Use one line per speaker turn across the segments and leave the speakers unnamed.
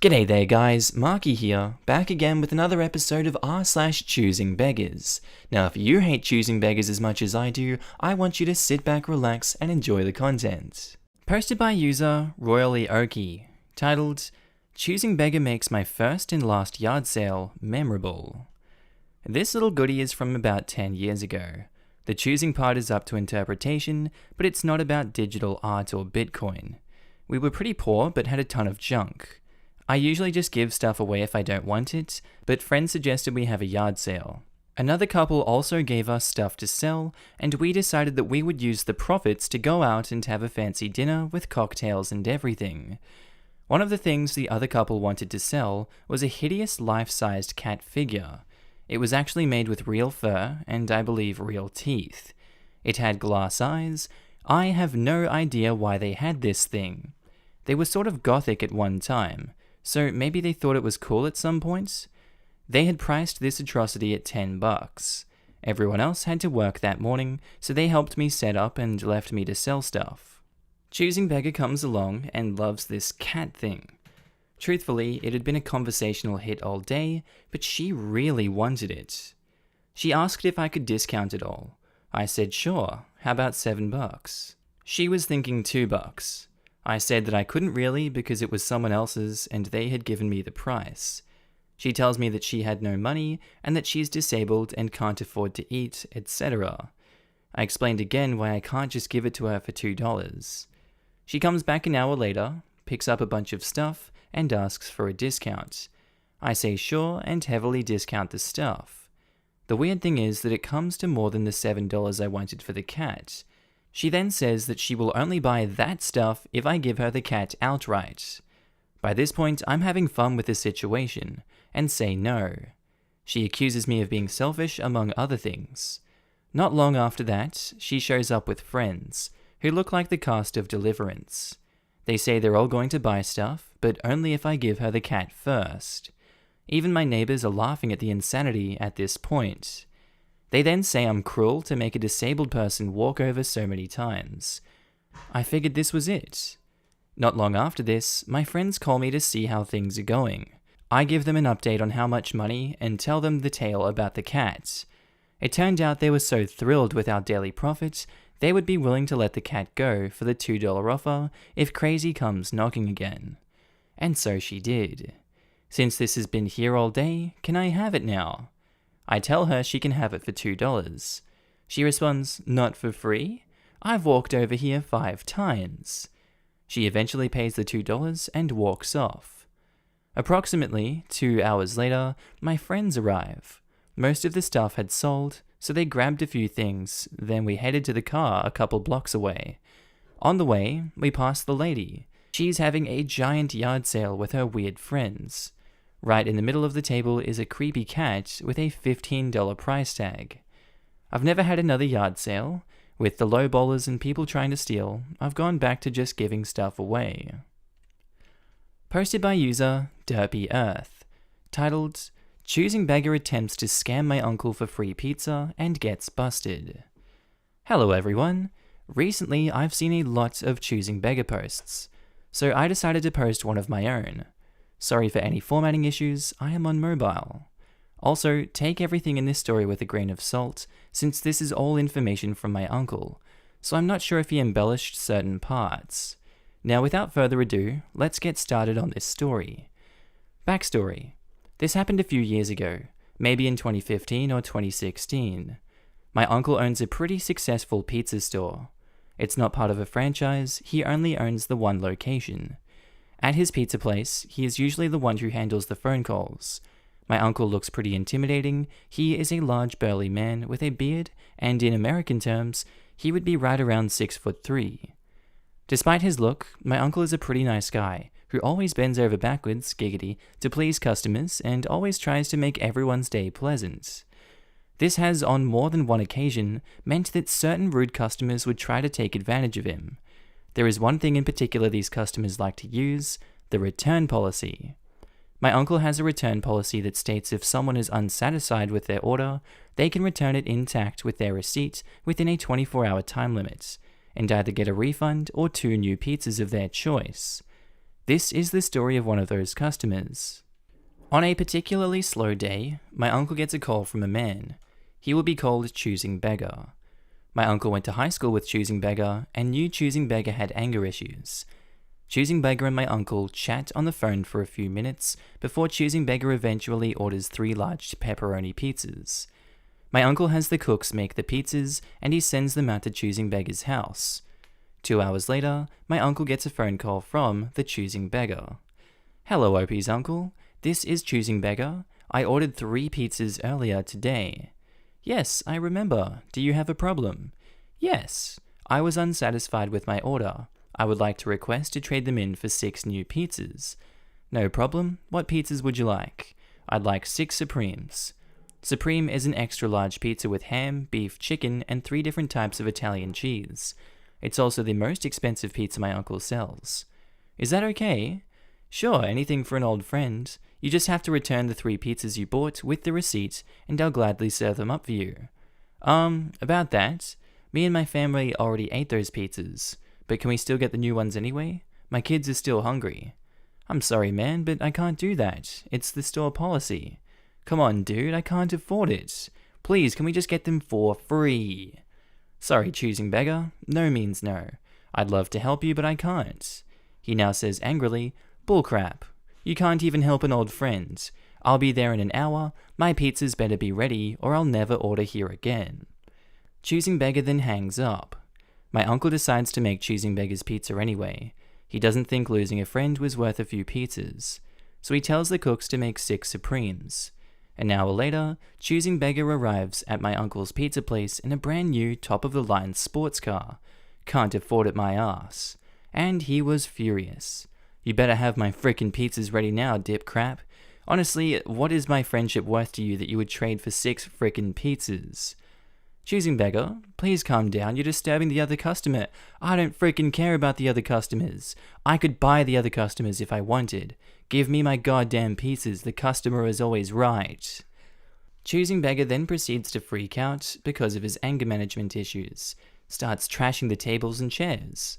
G'day there guys, Markee here, back again with another episode of r/ChoosingBeggars. Now if you hate choosing beggars as much as I do, I want you to sit back, relax, and enjoy the content. Posted by user Royally Oaky, titled, Choosing Beggar makes my first and last yard sale memorable. This little goodie is from about 10 years ago. The choosing part is up to interpretation, but it's not about digital art or Bitcoin. We were pretty poor but had a ton of junk. I usually just give stuff away if I don't want it, but friends suggested we have a yard sale. Another couple also gave us stuff to sell, and we decided that we would use the profits to go out and have a fancy dinner with cocktails and everything. One of the things the other couple wanted to sell was a hideous life-sized cat figure. It was actually made with real fur and I believe real teeth. It had glass eyes. I have no idea why they had this thing. They were sort of gothic at one time. So maybe they thought it was cool at some point? They had priced this atrocity at $10. Everyone else had to work that morning, so they helped me set up and left me to sell stuff. Choosing Beggar comes along and loves this cat thing. Truthfully, it had been a conversational hit all day, but she really wanted it. She asked if I could discount it all. I said sure, how about $7? She was thinking $2. I said that I couldn't really because it was someone else's and they had given me the price. She tells me that she had no money and that she's disabled and can't afford to eat, etc. I explained again why I can't just give it to her for $2. She comes back an hour later, picks up a bunch of stuff, and asks for a discount. I say sure and heavily discount the stuff. The weird thing is that it comes to more than the $7 I wanted for the cat. She then says that she will only buy that stuff if I give her the cat outright. By this point, I'm having fun with the situation, and say no. She accuses me of being selfish, among other things. Not long after that, she shows up with friends, who look like the cast of Deliverance. They say they're all going to buy stuff, but only if I give her the cat first. Even my neighbors are laughing at the insanity at this point. They then say I'm cruel to make a disabled person walk over so many times. I figured this was it. Not long after this, my friends call me to see how things are going. I give them an update on how much money and tell them the tale about the cat. It turned out they were so thrilled with our daily profit, they would be willing to let the cat go for the $2 offer if Crazy comes knocking again. And so she did. Since this has been here all day, can I have it now? I tell her she can have it for $2. She responds, not for free? I've walked over here 5 times. She eventually pays the $2 and walks off. Approximately 2 hours later, my friends arrive. Most of the stuff had sold, so they grabbed a few things, then we headed to the car a couple blocks away. On the way, we passed the lady. She's having a giant yard sale with her weird friends. Right in the middle of the table is a creepy cat with a $15 price tag. I've never had another yard sale. With the low bowlers and people trying to steal, I've gone back to just giving stuff away. Posted by user Derpy Earth, titled, Choosing Beggar attempts to scam my uncle for free pizza and gets busted. Hello everyone. Recently I've seen a lot of Choosing Beggar posts, so I decided to post one of my own. Sorry for any formatting issues, I am on mobile. Also, take everything in this story with a grain of salt, since this is all information from my uncle, so I'm not sure if he embellished certain parts. Now without further ado, let's get started on this story. Backstory. This happened a few years ago, maybe in 2015 or 2016. My uncle owns a pretty successful pizza store. It's not part of a franchise, he only owns the one location. At his pizza place, he is usually the one who handles the phone calls. My uncle looks pretty intimidating. He is a large burly man with a beard, and in American terms, he would be right around 6'3". Despite his look, my uncle is a pretty nice guy, who always bends over backwards, giggity, to please customers and always tries to make everyone's day pleasant. This has, on more than one occasion, meant that certain rude customers would try to take advantage of him. There is one thing in particular these customers like to use, the return policy. My uncle has a return policy that states if someone is unsatisfied with their order, they can return it intact with their receipt within a 24-hour time limit, and either get a refund or 2 new pizzas of their choice. This is the story of one of those customers. On a particularly slow day, my uncle gets a call from a man. He will be called Choosing Beggar. My uncle went to high school with Choosing Beggar and knew Choosing Beggar had anger issues. Choosing Beggar and my uncle chat on the phone for a few minutes before Choosing Beggar eventually orders 3 large pepperoni pizzas. My uncle has the cooks make the pizzas and he sends them out to Choosing Beggar's house. 2 hours later, my uncle gets a phone call from the Choosing Beggar. "Hello, Opie's uncle. This is Choosing Beggar. I ordered 3 pizzas earlier today." "Yes, I remember. Do you have a problem?" "Yes. I was unsatisfied with my order. I would like to request to trade them in for 6 new pizzas." "No problem. What pizzas would you like?" "I'd like 6 Supremes." Supreme is an extra large pizza with ham, beef, chicken, and 3 different types of Italian cheese. It's also the most expensive pizza my uncle sells. "Is that okay?" "Sure, anything for an old friend. You just have to return the 3 pizzas you bought with the receipt, and I'll gladly serve them up for you." About that. Me and my family already ate those pizzas, but can we still get the new ones anyway? My kids are still hungry." "I'm sorry, man, but I can't do that. It's the store policy." "Come on, dude, I can't afford it. Please, can we just get them for free?" "Sorry, Choosing Beggar. No means no. I'd love to help you, but I can't." He now says angrily, "Bullcrap. You can't even help an old friend. I'll be there in an hour. My pizzas better be ready, or I'll never order here again." Choosing Beggar then hangs up. My uncle decides to make Choosing Beggar's pizza anyway. He doesn't think losing a friend was worth a few pizzas. So he tells the cooks to make 6 Supremes. An hour later, Choosing Beggar arrives at my uncle's pizza place in a brand new top-of-the-line sports car. Can't afford it my ass. And he was furious. "You better have my frickin' pizzas ready now, dip crap. Honestly, what is my friendship worth to you that you would trade for 6 frickin' pizzas?" "Choosing Beggar, please calm down. You're disturbing the other customer." "I don't frickin' care about the other customers. I could buy the other customers if I wanted. Give me my goddamn pizzas. The customer is always right." Choosing Beggar then proceeds to freak out because of his anger management issues. Starts trashing the tables and chairs.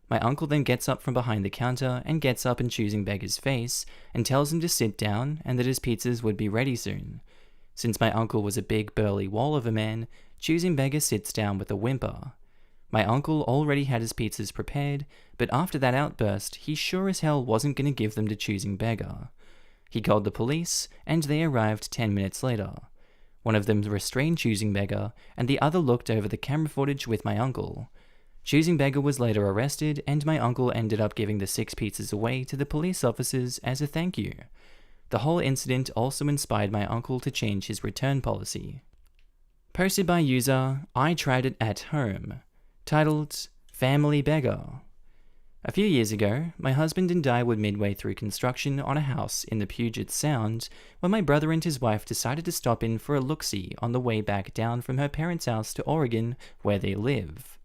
My uncle then gets up from behind the counter and gets up in Choosing Beggar's face and tells him to sit down and that his pizzas would be ready soon. Since my uncle was a big burly wall of a man, Choosing Beggar sits down with a whimper. My uncle already had his pizzas prepared, but after that outburst, he sure as hell wasn't going to give them to Choosing Beggar. He called the police, and they arrived 10 minutes later. One of them restrained Choosing Beggar, and the other looked over the camera footage with my uncle. Choosing Beggar was later arrested, and my uncle ended up giving the 6 pizzas away to the police officers as a thank you. The whole incident also inspired my uncle to change his return policy. Posted by user I Tried It at Home, titled Family Beggar. A few years ago, my husband and I were midway through construction on a house in the Puget Sound when my brother and his wife decided to stop in for a look-see on the way back down from her parents' house to Oregon, where they live.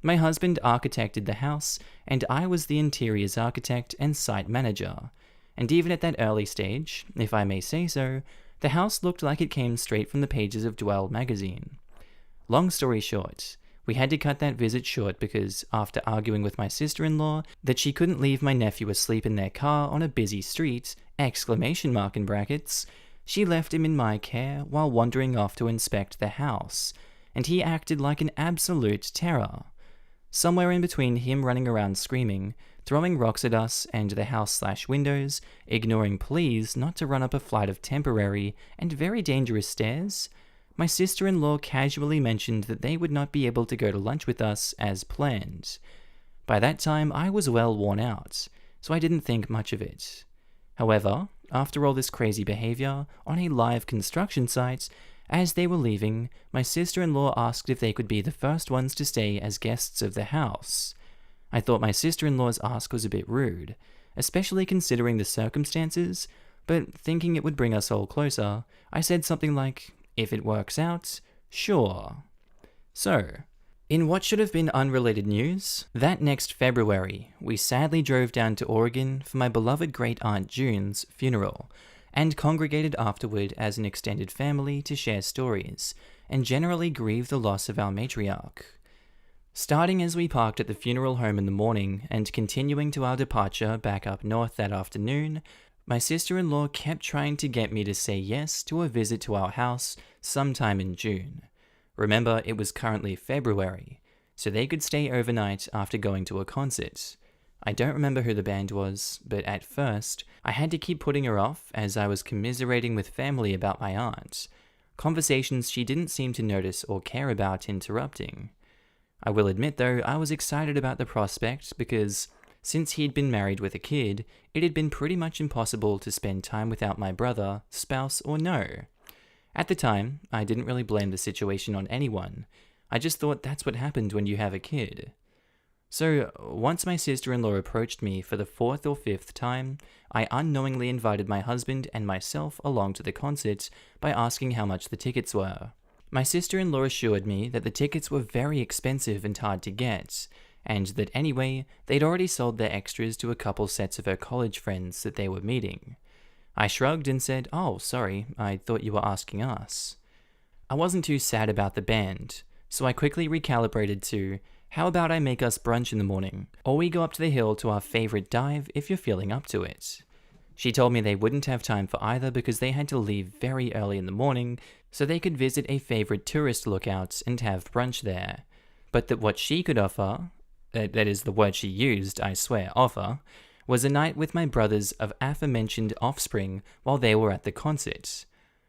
My husband architected the house, and I was the interiors architect and site manager. And even at that early stage, if I may say so, the house looked like it came straight from the pages of Dwell magazine. Long story short, we had to cut that visit short because, after arguing with my sister-in-law that she couldn't leave my nephew asleep in their car on a busy street, ! In brackets, she left him in my care while wandering off to inspect the house, and he acted like an absolute terror. Somewhere in between him running around screaming, throwing rocks at us and the house/windows, ignoring pleas not to run up a flight of temporary and very dangerous stairs, my sister-in-law casually mentioned that they would not be able to go to lunch with us as planned. By that time, I was well worn out, so I didn't think much of it. However, after all this crazy behavior on a live construction site, as they were leaving, my sister-in-law asked if they could be the first ones to stay as guests of the house. I thought my sister-in-law's ask was a bit rude, especially considering the circumstances, but thinking it would bring us all closer, I said something like, "If it works out, sure." So, in what should have been unrelated news, that next February, we sadly drove down to Oregon for my beloved great-aunt June's funeral, and congregated afterward as an extended family to share stories, and generally grieve the loss of our matriarch. Starting as we parked at the funeral home in the morning and continuing to our departure back up north that afternoon, my sister-in-law kept trying to get me to say yes to a visit to our house sometime in June. Remember, it was currently February, so they could stay overnight after going to a concert. I don't remember who the band was, but at first, I had to keep putting her off as I was commiserating with family about my aunt, conversations she didn't seem to notice or care about interrupting. I will admit though, I was excited about the prospect because since he'd been married with a kid, it had been pretty much impossible to spend time without my brother, spouse or no. At the time, I didn't really blame the situation on anyone. I just thought that's what happened when you have a kid. So, once my sister-in-law approached me for the 4th or 5th time, I unknowingly invited my husband and myself along to the concert by asking how much the tickets were. My sister-in-law assured me that the tickets were very expensive and hard to get, and that anyway, they'd already sold their extras to a couple sets of her college friends that they were meeting. I shrugged and said, "Oh, sorry, I thought you were asking us." I wasn't too sad about the band, so I quickly recalibrated to, how about I make us brunch in the morning, or we go up to the hill to our favorite dive if you're feeling up to it. She told me they wouldn't have time for either because they had to leave very early in the morning so they could visit a favorite tourist lookout and have brunch there, but that what she could offer, that is the word she used, I swear, offer, was a night with my brothers of aforementioned offspring while they were at the concert.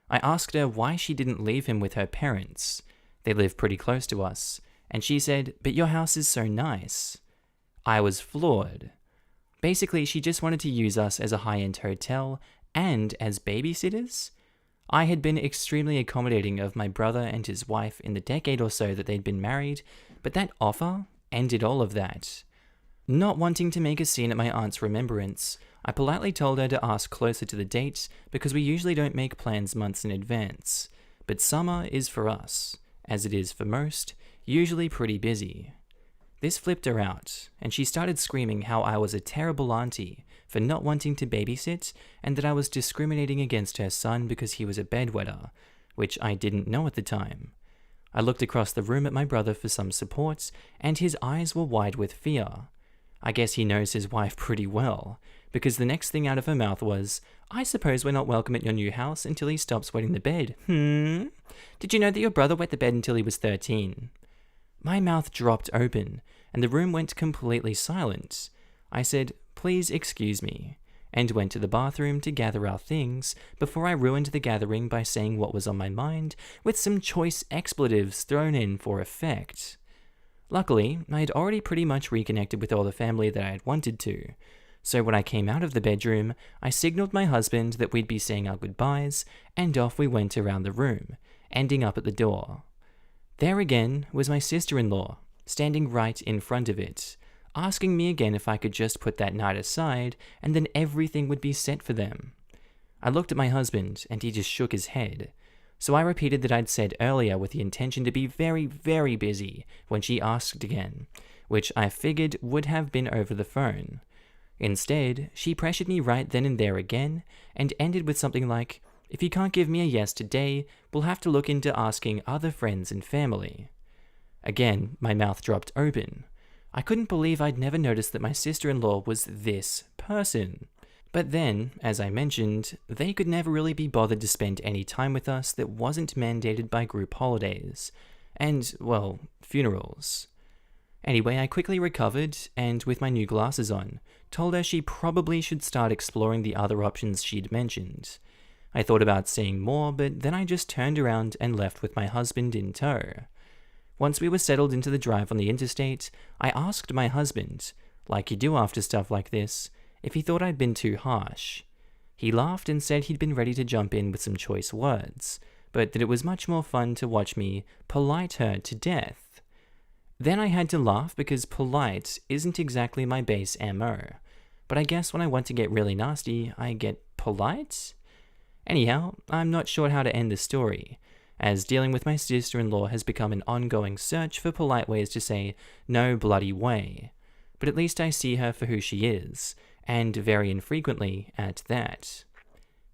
I asked her why she didn't leave him with her parents. They live pretty close to us, and she said, "But your house is so nice." I was floored. Basically, she just wanted to use us as a high-end hotel and as babysitters. I had been extremely accommodating of my brother and his wife in the decade or so that they'd been married, but that offer ended all of that. Not wanting to make a scene at my aunt's remembrance, I politely told her to ask closer to the date because we usually don't make plans months in advance, but summer is for us, as it is for most, usually pretty busy. This flipped her out, and she started screaming how I was a terrible auntie for not wanting to babysit and that I was discriminating against her son because he was a bedwetter, which I didn't know at the time. I looked across the room at my brother for some support, and his eyes were wide with fear. I guess he knows his wife pretty well, because the next thing out of her mouth was, "I suppose we're not welcome at your new house until he stops wetting the bed. Did you know that your brother wet the bed until he was 13? My mouth dropped open, and the room went completely silent. I said, "Please excuse me," and went to the bathroom to gather our things before I ruined the gathering by saying what was on my mind with some choice expletives thrown in for effect. Luckily, I had already pretty much reconnected with all the family that I had wanted to, so when I came out of the bedroom, I signaled my husband that we'd be saying our goodbyes, and off we went around the room, ending up at the door. There again was my sister-in-law, standing right in front of it, asking me again if I could just put that night aside, and then everything would be set for them. I looked at my husband, and he just shook his head. So I repeated that I'd said earlier with the intention to be very, very busy when she asked again, which I figured would have been over the phone. Instead, she pressured me right then and there again, and ended with something like, "If you can't give me a yes today, we'll have to look into asking other friends and family." Again, my mouth dropped open. I couldn't believe I'd never noticed that my sister-in-law was this person. But then, as I mentioned, they could never really be bothered to spend any time with us that wasn't mandated by group holidays, and, well, funerals. Anyway, I quickly recovered, and with my new glasses on, told her she probably should start exploring the other options she'd mentioned. I thought about saying more, but then I just turned around and left with my husband in tow. Once we were settled into the drive on the interstate, I asked my husband, like you do after stuff like this, if he thought I'd been too harsh. He laughed and said he'd been ready to jump in with some choice words, but that it was much more fun to watch me polite her to death. Then I had to laugh because polite isn't exactly my base MO, but I guess when I want to get really nasty, I get polite? Anyhow, I'm not sure how to end the story, as dealing with my sister-in-law has become an ongoing search for polite ways to say no bloody way, but at least I see her for who she is, and very infrequently at that.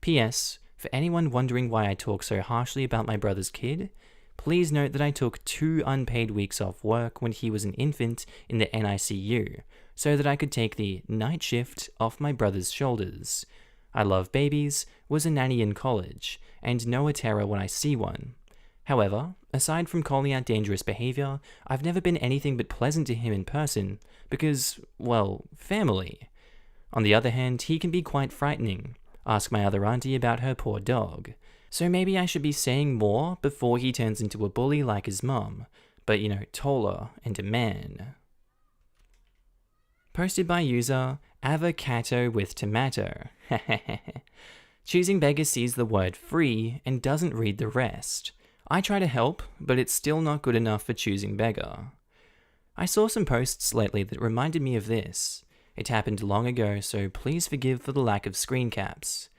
P.S. For anyone wondering why I talk so harshly about my brother's kid, Please note that I took 2 unpaid weeks off work when he was an infant in the NICU, so that I could take the night shift off my brother's shoulders. I love babies, was a nanny in college, and know a terror when I see one. However, aside from calling out dangerous behavior, I've never been anything but pleasant to him in person, because, well, family. On the other hand, he can be quite frightening. Ask my other auntie about her poor dog. So maybe I should be saying more before he turns into a bully like his mum, but taller and a man. Posted by user Avocado with Tomato. Choosing Beggar sees the word free and doesn't read the rest. I try to help, but it's still not good enough for Choosing Beggar. I saw some posts lately that reminded me of this. It happened long ago, so please forgive for the lack of screen caps.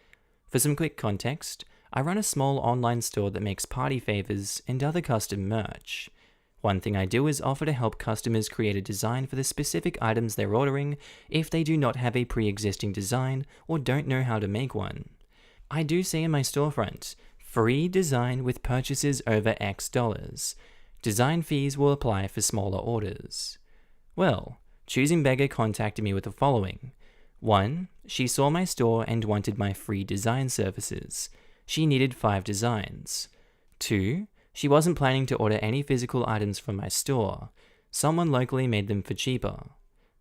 For some quick context, I run a small online store that makes party favors and other custom merch. One thing I do is offer to help customers create a design for the specific items they're ordering if they do not have a pre-existing design or don't know how to make one. I do say in my storefront, free design with purchases over X dollars. Design fees will apply for smaller orders. Well, Choosing Beggar contacted me with the following. 1. She saw my store and wanted my free design services. She needed 5 designs. 2. She wasn't planning to order any physical items from my store. Someone locally made them for cheaper.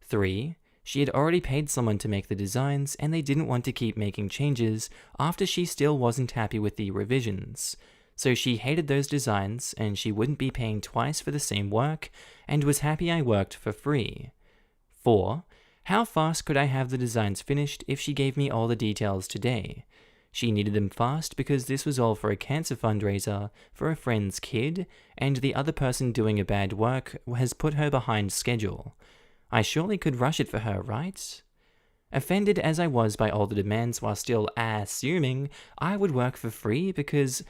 3. She had already paid someone to make the designs and they didn't want to keep making changes after she still wasn't happy with the revisions. So she hated those designs and she wouldn't be paying twice for the same work and was happy I worked for free. 4. How fast could I have the designs finished if she gave me all the details today? She needed them fast because this was all for a cancer fundraiser for a friend's kid, and the other person doing a bad work has put her behind schedule. I surely could rush it for her, right? Offended as I was by all the demands while still assuming I would work for free because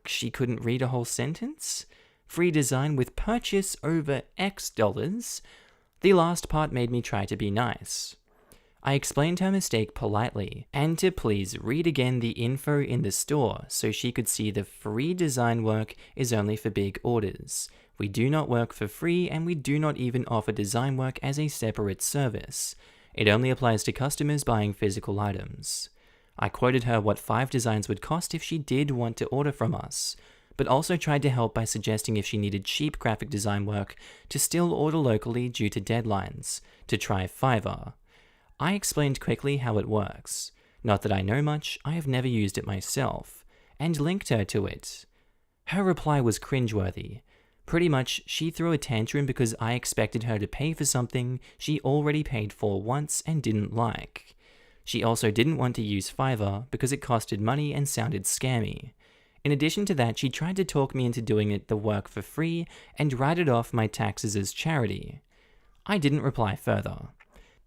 she couldn't read a whole sentence? Free design with purchase over X dollars? The last part made me try to be nice. I explained her mistake politely, and to please read again the info in the store so she could see the free design work is only for big orders. We do not work for free and we do not even offer design work as a separate service. It only applies to customers buying physical items. I quoted her what 5 designs would cost if she did want to order from us, but also tried to help by suggesting if she needed cheap graphic design work to still order locally due to deadlines, to try Fiverr. I explained quickly how it works. Not that I know much, I have never used it myself, and linked her to it. Her reply was cringeworthy. Pretty much, she threw a tantrum because I expected her to pay for something she already paid for once and didn't like. She also didn't want to use Fiverr because it costed money and sounded scammy. In addition to that, she tried to talk me into doing the work for free and write it off my taxes as charity. I didn't reply further.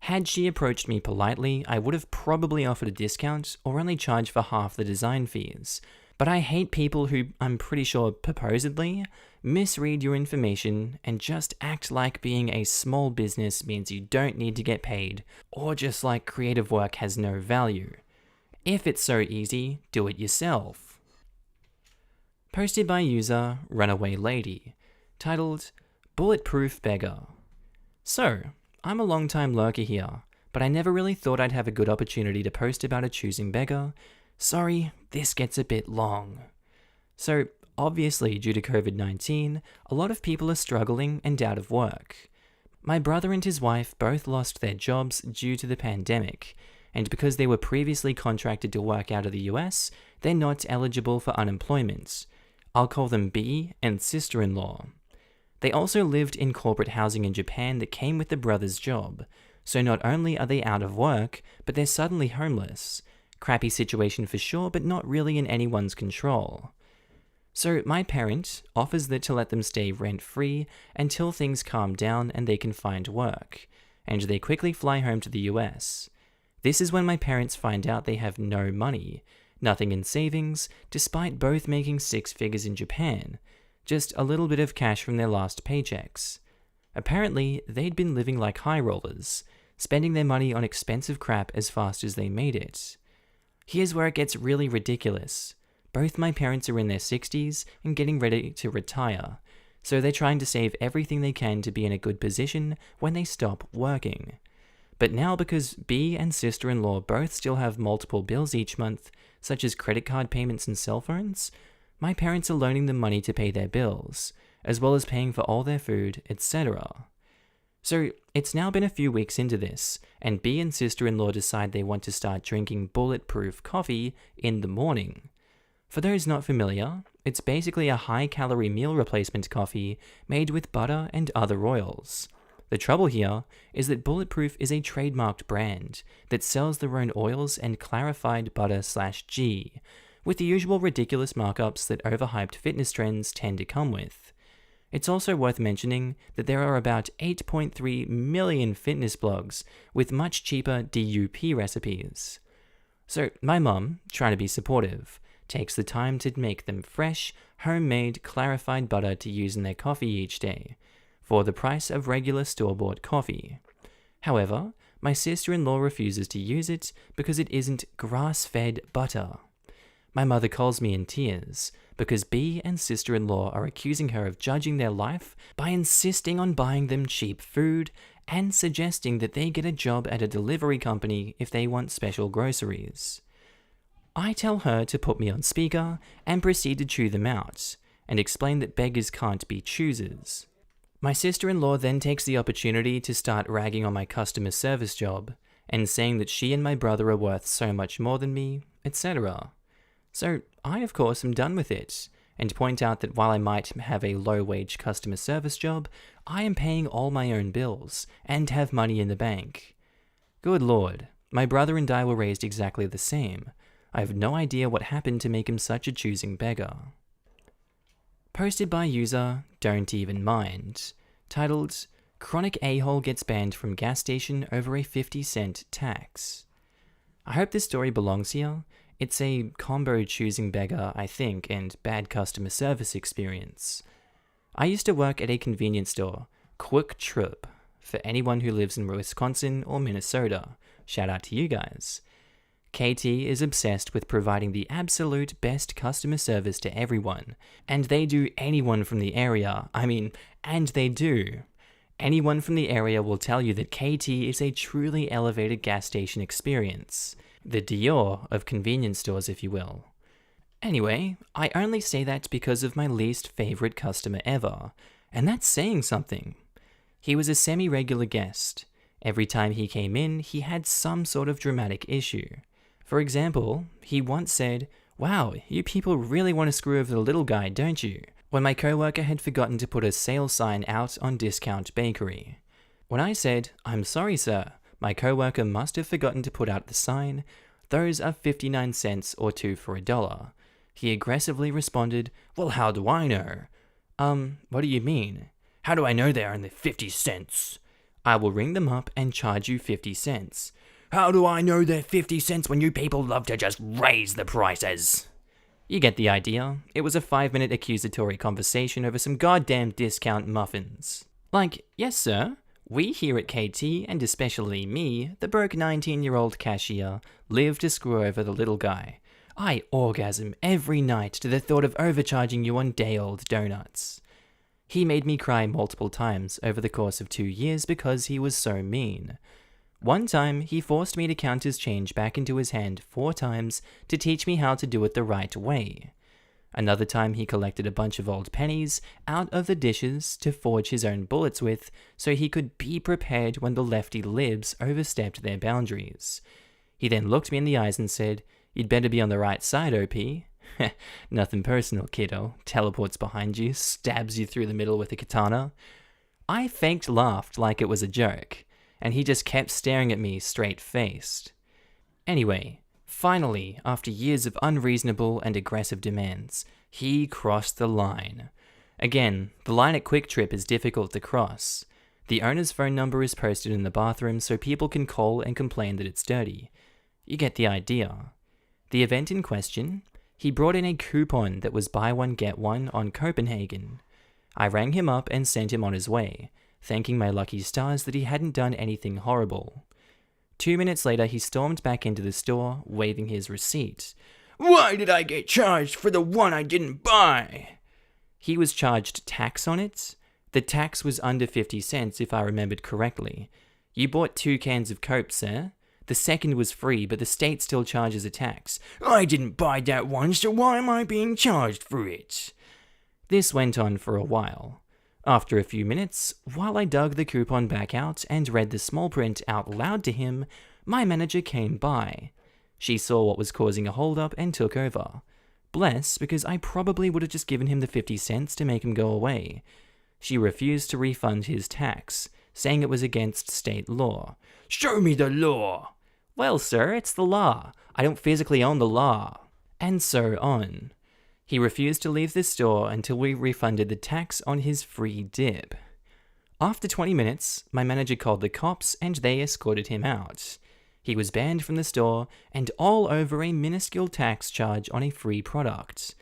Had she approached me politely, I would have probably offered a discount or only charged for half the design fees. But I hate people who, I'm pretty sure purposedly, misread your information and just act like being a small business means you don't need to get paid, or just like creative work has no value. If it's so easy, do it yourself. Posted by user Runaway Lady, titled Bulletproof Beggar. So, I'm a long-time lurker here, but I never really thought I'd have a good opportunity to post about a Choosing Beggar. Sorry, this gets a bit long. So, obviously, due to COVID-19, a lot of people are struggling and out of work. My brother and his wife both lost their jobs due to the pandemic, and because they were previously contracted to work out of the US, they're not eligible for unemployment. I'll call them B and sister-in-law. They also lived in corporate housing in Japan that came with the brother's job, so not only are they out of work, but they're suddenly homeless. Crappy situation for sure, but not really in anyone's control. So my parent offers to let them stay rent-free until things calm down and they can find work, and they quickly fly home to the US. This is when my parents find out they have no money, nothing in savings, despite both making 6 figures in Japan, just a little bit of cash from their last paychecks. Apparently, they'd been living like high rollers, spending their money on expensive crap as fast as they made it. Here's where it gets really ridiculous. Both my parents are in their 60s and getting ready to retire, so they're trying to save everything they can to be in a good position when they stop working. But now, because B and sister-in-law both still have multiple bills each month, such as credit card payments and cell phones, my parents are loaning them money to pay their bills, as well as paying for all their food, etc. So it's now been a few weeks into this, and B and sister-in-law decide they want to start drinking Bulletproof coffee in the morning. For those not familiar, it's basically a high-calorie meal replacement coffee made with butter and other oils. The trouble here is that Bulletproof is a trademarked brand that sells their own oils and clarified butter/ghee, with the usual ridiculous markups that overhyped fitness trends tend to come with. It's also worth mentioning that there are about 8.3 million fitness blogs with much cheaper DUP recipes. So my mum, trying to be supportive, takes the time to make them fresh, homemade, clarified butter to use in their coffee each day, for the price of regular store-bought coffee. However, my sister-in-law refuses to use it because it isn't grass-fed butter. My mother calls me in tears because B and sister-in-law are accusing her of judging their life by insisting on buying them cheap food and suggesting that they get a job at a delivery company if they want special groceries. I tell her to put me on speaker and proceed to chew them out, and explain that beggars can't be choosers. My sister-in-law then takes the opportunity to start ragging on my customer service job, and saying that she and my brother are worth so much more than me, etc. So I, of course, am done with it, and point out that while I might have a low-wage customer service job, I am paying all my own bills, and have money in the bank. Good lord, my brother and I were raised exactly the same. I have no idea what happened to make him such a choosing beggar. Posted by user Don't Even Mind, titled, Chronic A-hole gets banned from gas station over a 50-cent tax. I hope this story belongs here. It's a combo choosing beggar, I think, and bad customer service experience. I used to work at a convenience store, Quick Trip, for anyone who lives in Wisconsin or Minnesota. Shout out to you guys. KT is obsessed with providing the absolute best customer service to everyone, and they do. Anyone from the area will tell you that KT is a truly elevated gas station experience. The Dior of convenience stores, if you will. Anyway, I only say that because of my least favorite customer ever, and that's saying something. He was a semi-regular guest. Every time he came in, he had some sort of dramatic issue. For example, he once said, "Wow, you people really want to screw over the little guy, don't you?" when my coworker had forgotten to put a sale sign out on Discount Bakery. When I said, "I'm sorry, sir, my coworker must have forgotten to put out the sign. Those are 59 cents or 2 for $1. He aggressively responded, "Well, how do I know?" What do you mean? How do I know they are only 50 cents? I will ring them up and charge you 50 cents. How do I know they're 50 cents when you people love to just raise the prices? You get the idea. It was a 5-minute accusatory conversation over some goddamn discount muffins. Like, yes sir, we here at KT, and especially me, the broke 19-year-old cashier, live to screw over the little guy. I orgasm every night to the thought of overcharging you on day-old donuts. He made me cry multiple times over the course of 2 years because he was so mean. One time, he forced me to count his change back into his hand 4 times to teach me how to do it the right way. Another time, he collected a bunch of old pennies out of the dishes to forge his own bullets with so he could be prepared when the lefty libs overstepped their boundaries. He then looked me in the eyes and said, "You'd better be on the right side, OP." Nothing personal, kiddo. Teleports behind you, stabs you through the middle with a katana. I faked laughed like it was a joke, and he just kept staring at me straight-faced. Anyway, finally, after years of unreasonable and aggressive demands, he crossed the line. Again, the line at Quick Trip is difficult to cross. The owner's phone number is posted in the bathroom so people can call and complain that it's dirty. You get the idea. The event in question, he brought in a coupon that was buy one get one on Copenhagen. I rang him up and sent him on his way, thanking my lucky stars that he hadn't done anything horrible. 2 minutes later, he stormed back into the store, waving his receipt. Why did I get charged for the one I didn't buy? He was charged tax on it. The tax was under 50 cents if I remembered correctly. You bought 2 cans of Coke, sir. The second was free, but the state still charges a tax. I didn't buy that one, so why am I being charged for it? This went on for a while. After a few minutes, while I dug the coupon back out and read the small print out loud to him, my manager came by. She saw what was causing a hold-up and took over. Bless, because I probably would have just given him the 50 cents to make him go away. She refused to refund his tax, saying it was against state law. Show me the law! Well, sir, it's the law. I don't physically own the law. And so on. He refused to leave the store until we refunded the tax on his free dip. After 20 minutes, my manager called the cops and they escorted him out. He was banned from the store and all over a minuscule tax charge on a free product.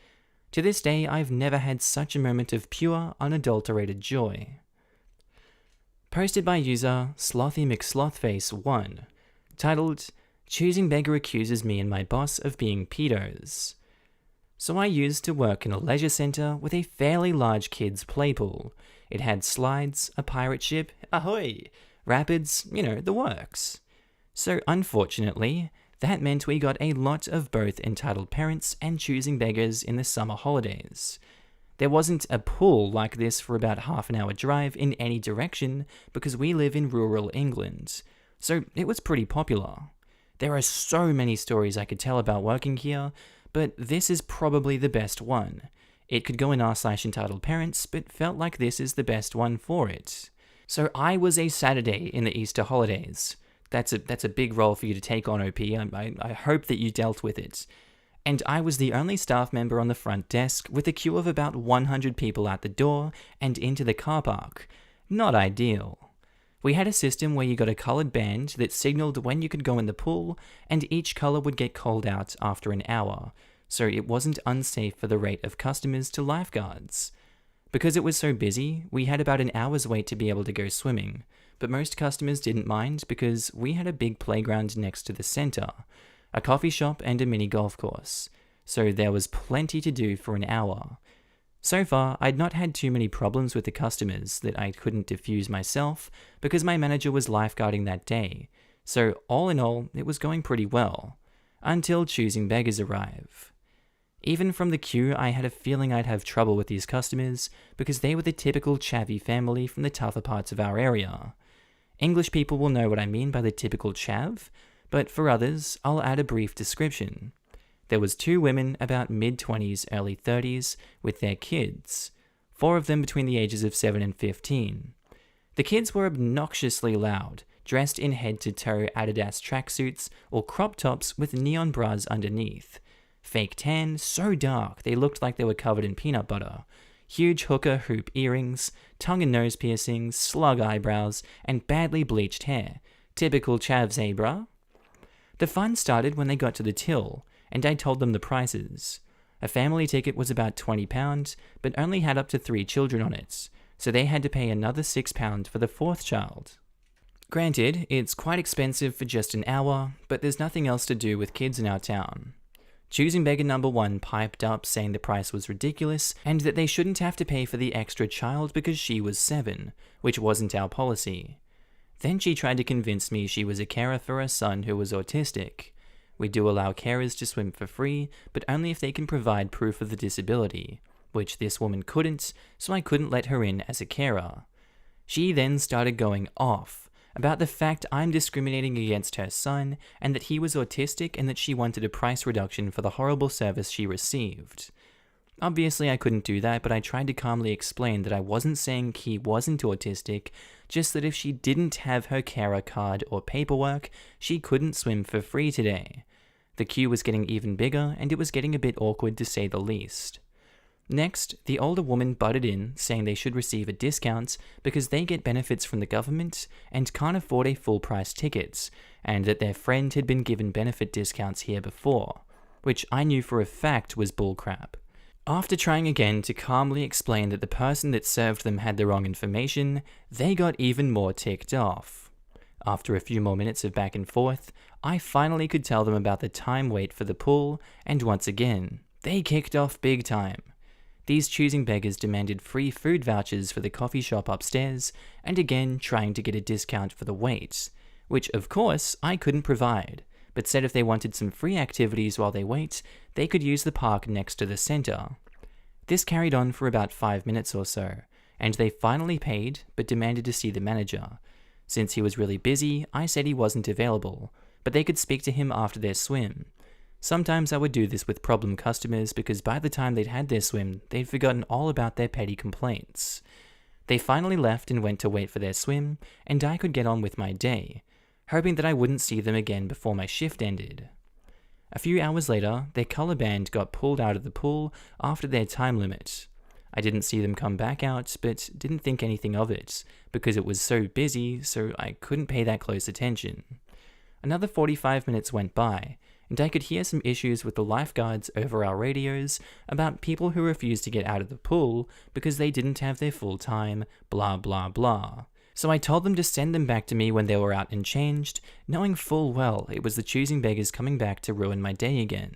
To this day, I've never had such a moment of pure, unadulterated joy. Posted by user Slothy McSlothface1, titled, Choosing Beggar accuses me and my boss of being pedos. So I used to work in a leisure center with a fairly large kids' play pool. It had slides, a pirate ship, ahoy, rapids, the works. So unfortunately, that meant we got a lot of both entitled parents and choosing beggars in the summer holidays. There wasn't a pool like this for about half an hour drive in any direction because we live in rural England, so it was pretty popular. There are so many stories I could tell about working here, but this is probably the best one. It could go in r/entitled parents, but felt like this is the best one for it. So I was a Saturday in the Easter holidays. That's a big role for you to take on, OP. I hope that you dealt with it. And I was the only staff member on the front desk with a queue of about 100 people out the door and into the car park. Not ideal. We had a system where you got a coloured band that signalled when you could go in the pool, and each colour would get called out after an hour, so it wasn't unsafe for the rate of customers to lifeguards. Because it was so busy, we had about an hour's wait to be able to go swimming, but most customers didn't mind because we had a big playground next to the centre, a coffee shop and a mini golf course, so there was plenty to do for an hour. So far, I'd not had too many problems with the customers that I couldn't diffuse myself because my manager was lifeguarding that day, so all in all, it was going pretty well, until choosing beggars arrive. Even from the queue, I had a feeling I'd have trouble with these customers because they were the typical chavvy family from the tougher parts of our area. English people will know what I mean by the typical chav, but for others, I'll add a brief description. There was 2 women about mid-20s, early 30s, with their kids, 4 of them between the ages of 7 and 15. The kids were obnoxiously loud, dressed in head-to-toe Adidas tracksuits or crop tops with neon bras underneath. Fake tan, so dark they looked like they were covered in peanut butter. Huge hooker hoop earrings, tongue and nose piercings, slug eyebrows, and badly bleached hair. Typical chavs, eh, bruh? The fun started when they got to the till, and I told them the prices. A family ticket was about £20, but only had up to 3 children on it, so they had to pay another £6 for the 4th child. Granted, it's quite expensive for just an hour, but there's nothing else to do with kids in our town. Choosing beggar number 1 piped up saying the price was ridiculous and that they shouldn't have to pay for the extra child because she was 7, which wasn't our policy. Then she tried to convince me she was a carer for her son who was autistic. We do allow carers to swim for free, but only if they can provide proof of the disability, which this woman couldn't, so I couldn't let her in as a carer. She then started going off about the fact I'm discriminating against her son and that he was autistic and that she wanted a price reduction for the horrible service she received. Obviously I couldn't do that, but I tried to calmly explain that I wasn't saying he wasn't autistic, just that if she didn't have her carer card or paperwork, she couldn't swim for free today. The queue was getting even bigger and it was getting a bit awkward to say the least. Next, the older woman butted in, saying they should receive a discount because they get benefits from the government and can't afford a full-price ticket, and that their friend had been given benefit discounts here before, which I knew for a fact was bullcrap. After trying again to calmly explain that the person that served them had the wrong information, they got even more ticked off. After a few more minutes of back and forth, I finally could tell them about the time wait for the pool, and once again, they kicked off big time. These choosing beggars demanded free food vouchers for the coffee shop upstairs, and again trying to get a discount for the wait, which of course I couldn't provide, but said if they wanted some free activities while they wait, they could use the park next to the center. This carried on for about 5 minutes or so, and they finally paid, but demanded to see the manager. Since he was really busy, I said he wasn't available, but they could speak to him after their swim. Sometimes I would do this with problem customers because by the time they'd had their swim, they'd forgotten all about their petty complaints. They finally left and went to wait for their swim, and I could get on with my day, hoping that I wouldn't see them again before my shift ended. A few hours later, their color band got pulled out of the pool after their time limit. I didn't see them come back out, but didn't think anything of it, because it was so busy, so I couldn't pay that close attention. Another 45 minutes went by, and I could hear some issues with the lifeguards over our radios about people who refused to get out of the pool because they didn't have their full time, blah blah blah. So I told them to send them back to me when they were out and changed, knowing full well it was the choosing beggars coming back to ruin my day again.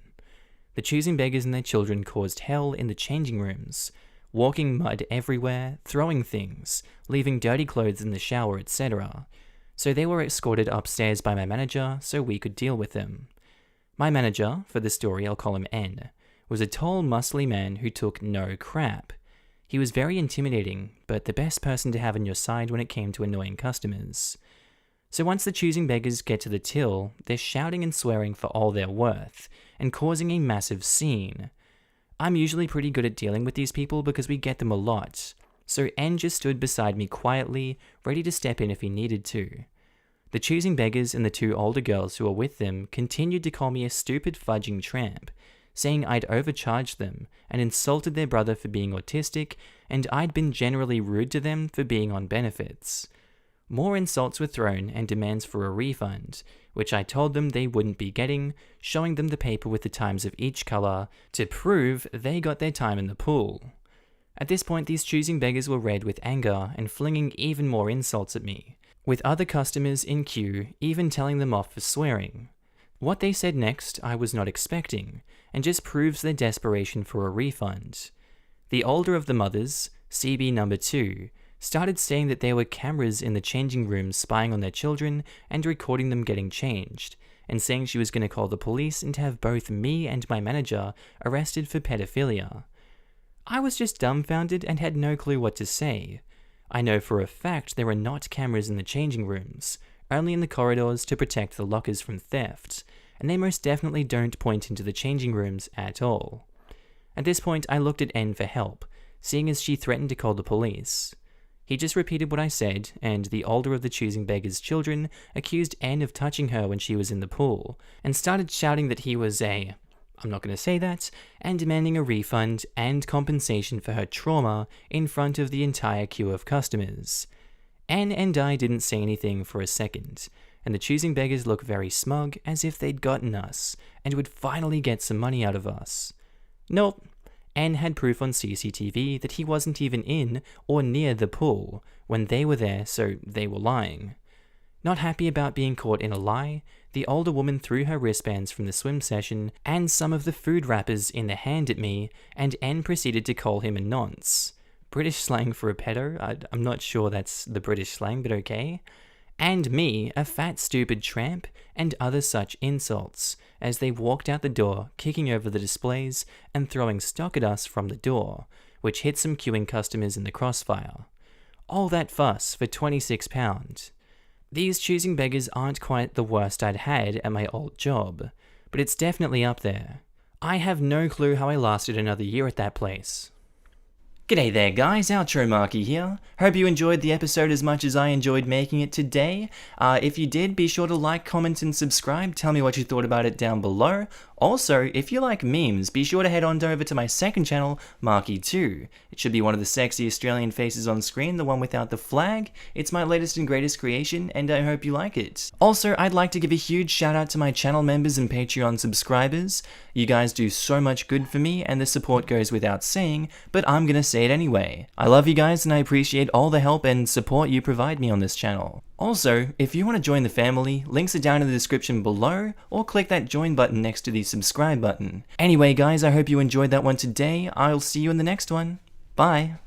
The choosing beggars and their children caused hell in the changing rooms, walking mud everywhere, throwing things, leaving dirty clothes in the shower, etc. So they were escorted upstairs by my manager so we could deal with them. My manager, for the story I'll call him N, was a tall, muscly man who took no crap. He was very intimidating, but the best person to have on your side when it came to annoying customers. So once the choosing beggars get to the till, they're shouting and swearing for all they're worth, and causing a massive scene. I'm usually pretty good at dealing with these people because we get them a lot, so N just stood beside me quietly, ready to step in if he needed to. The choosing beggars and the 2 older girls who were with them continued to call me a stupid fudging tramp, saying I'd overcharged them and insulted their brother for being autistic, and I'd been generally rude to them for being on benefits. More insults were thrown and demands for a refund, which I told them they wouldn't be getting, showing them the paper with the times of each color to prove they got their time in the pool. At this point, these choosing beggars were red with anger and flinging even more insults at me, with other customers in queue even telling them off for swearing. What they said next I was not expecting, and just proves their desperation for a refund. The older of the mothers, CB number 2, started saying that there were cameras in the changing rooms spying on their children and recording them getting changed, and saying she was going to call the police and have both me and my manager arrested for pedophilia. I was just dumbfounded and had no clue what to say. I know for a fact there are not cameras in the changing rooms, only in the corridors to protect the lockers from theft, and they most definitely don't point into the changing rooms at all. At this point, I looked at N for help, seeing as she threatened to call the police. He just repeated what I said, and the older of the choosing beggars' children accused N of touching her when she was in the pool, and started shouting that he was I'm not going to say that, and demanding a refund and compensation for her trauma in front of the entire queue of customers. N and I didn't say anything for a second, and the choosing beggars looked very smug as if they'd gotten us, and would finally get some money out of us. Nope. N had proof on CCTV that he wasn't even in or near the pool when they were there, so they were lying. Not happy about being caught in a lie, the older woman threw her wristbands from the swim session and some of the food wrappers in the hand at me, and N proceeded to call him a nonce. British slang for a pedo? I'm not sure that's the British slang, but okay. And me, a fat stupid tramp, and other such insults, as they walked out the door, kicking over the displays and throwing stock at us from the door, which hit some queuing customers in the crossfire. All that fuss for £26. These choosing beggars aren't quite the worst I'd had at my old job, but it's definitely up there. I have no clue how I lasted another year at that place. G'day there guys, Outro Markee here. Hope you enjoyed the episode as much as I enjoyed making it today. If you did, be sure to like, comment and subscribe. Tell me what you thought about it down below. Also, if you like memes, be sure to head on over to my second channel, Markee 2. It should be one of the sexy Australian faces on screen, the one without the flag. It's my latest and greatest creation, and I hope you like it. Also, I'd like to give a huge shout out to my channel members and Patreon subscribers. You guys do so much good for me, and the support goes without saying, but I'm gonna say it anyway. I love you guys, and I appreciate all the help and support you provide me on this channel. Also, if you want to join the family, links are down in the description below, or click that join button next to the subscribe button. Anyway guys, I hope you enjoyed that one today. I'll see you in the next one. Bye!